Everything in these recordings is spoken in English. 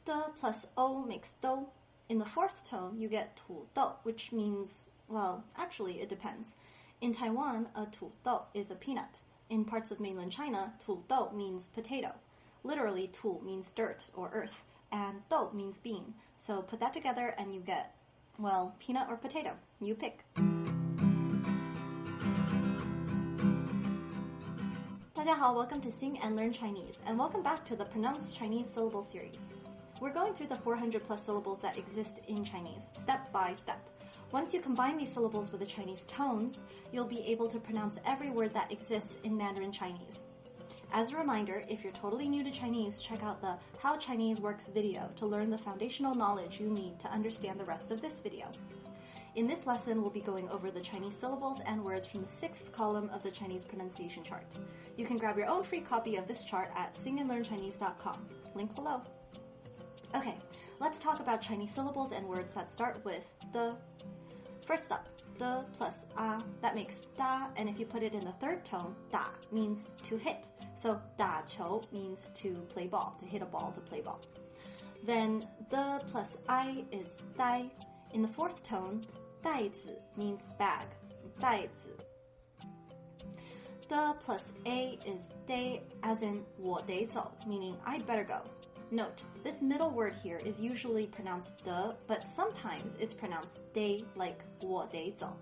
the plus o makes do. In the fourth tone, you get 土豆, which means, well, actually it depends. In Taiwan, a 土豆 is a peanut. In parts of mainland China, 土豆 means potato. Literally, 土 means dirt or earth, and 豆 means bean. So put that together and you get, well, peanut or potato. You pick. 大家好, welcome to Sing and Learn Chinese, and welcome back to the Pronounce Chinese Syllable series. We're going through the 400 plus syllables that exist in Chinese, step by step. Once you combine these syllables with the Chinese tones, you'll be able to pronounce every word that exists in Mandarin Chinese. As a reminder, if you're totally new to Chinese, check out the How Chinese Works video to learn the foundational knowledge you need to understand the rest of this video. In this lesson, we'll be going over the Chinese syllables and words from the 6th column of the Chinese pronunciation chart. You can grab your own free copy of this chart at singandlearnchinese.com. Link below. Okay, let's talk about Chinese syllables and words that start with the. First up, the plus a, that makes da, and if you put it in the third tone, da means to hit. So da qiu means to play ball, to hit a ball, to play ball. Then the plus I is dai. In the fourth tone, 袋子 means bag, 袋子. The plus a is dai, as in 我得走, meaning I'd better go. Note, this middle word here is usually pronounced de, but sometimes it's pronounced dai, like 我得走.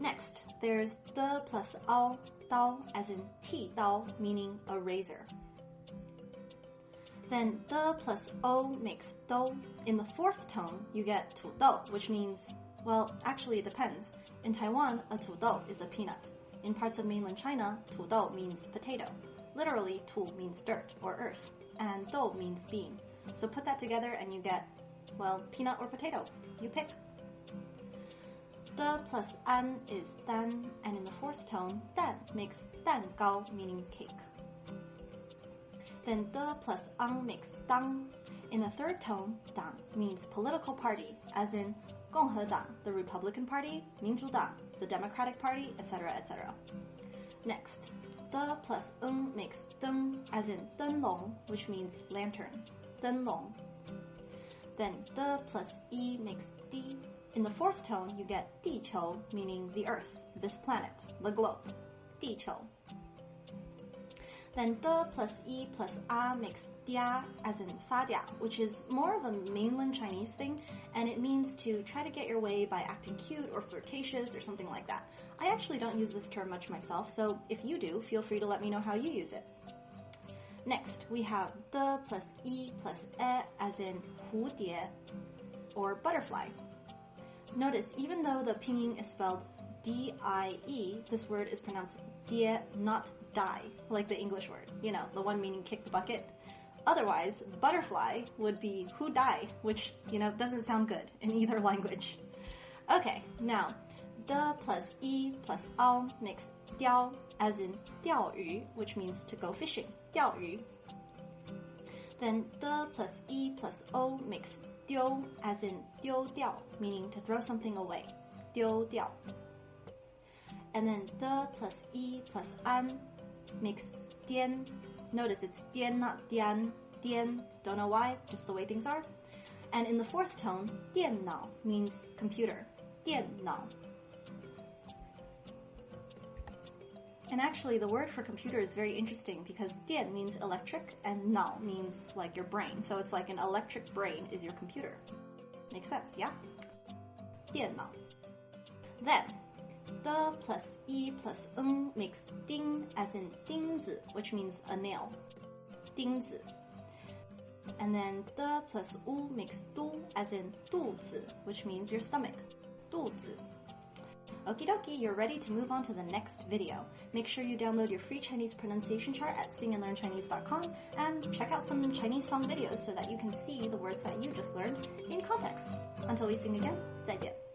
Next, there's the plus ao, dao, as in 剃刀, meaning a razor. Then the plus o makes do. In the fourth tone, you get 土豆, which means, well, actually it depends. In Taiwan, a 土豆 is a peanut. In parts of mainland China, 土豆 means potato. Literally, 土 means dirt or earth, and 豆 means bean. So put that together and you get, well, peanut or potato. You pick. The plus an is dan, and in the fourth tone, dan makes 蛋糕, meaning cake. Then the plus ang makes dang. In the third tone, dang means political party, as in 共和党, the Republican Party, 民主党, the Democratic Party, etc., etc. Next, the plus makes deng, as in 灯笼, which means lantern, 灯笼. Then the plus e makes di. In the fourth tone, you get 地球, meaning the earth, this planet, the globe, 地球. Then the plus e plus a makes dia, as in 发嗲, which is more of a mainland Chinese thing, and it means to try to get your way by acting cute or flirtatious or something like that. I actually don't use this term much myself, so if you do, feel free to let me know how you use it. Next, we have the plus e plus e, as in 蝴蝶, or butterfly. Notice, even though the pinyin is spelled D-I-E, this word is pronounced die, not die, like the English word, you know, the one meaning kick the bucket. Otherwise, butterfly would be hu dai, which, you know, doesn't sound good in either language. Okay, now, the plus e plus ao makes diao, as in 钓鱼, which means to go fishing, 钓鱼. Then the plus e plus o makes 丢, as in 丢掉, meaning to throw something away, 丢掉. And then the plus e plus an makes dian. Notice it's dian, not dian. Dian, don't know why, just the way things are. And in the fourth tone, 电脑 means computer, 电脑. And actually, the word for computer is very interesting because 电 means electric and 脑 means like your brain. So it's like an electric brain is your computer. Makes sense, yeah? 电脑. Then, the plus e plus makes ding, as in 钉子, which means a nail, 钉子. And then the plus u makes du, as in 肚子, which means your stomach, 肚子. Okie dokie, you're ready to move on to the next video. Make sure you download your free Chinese pronunciation chart at singandlearnchinese.com and check out some Chinese song videos so that you can see the words that you just learned in context. Until we sing again, 再见.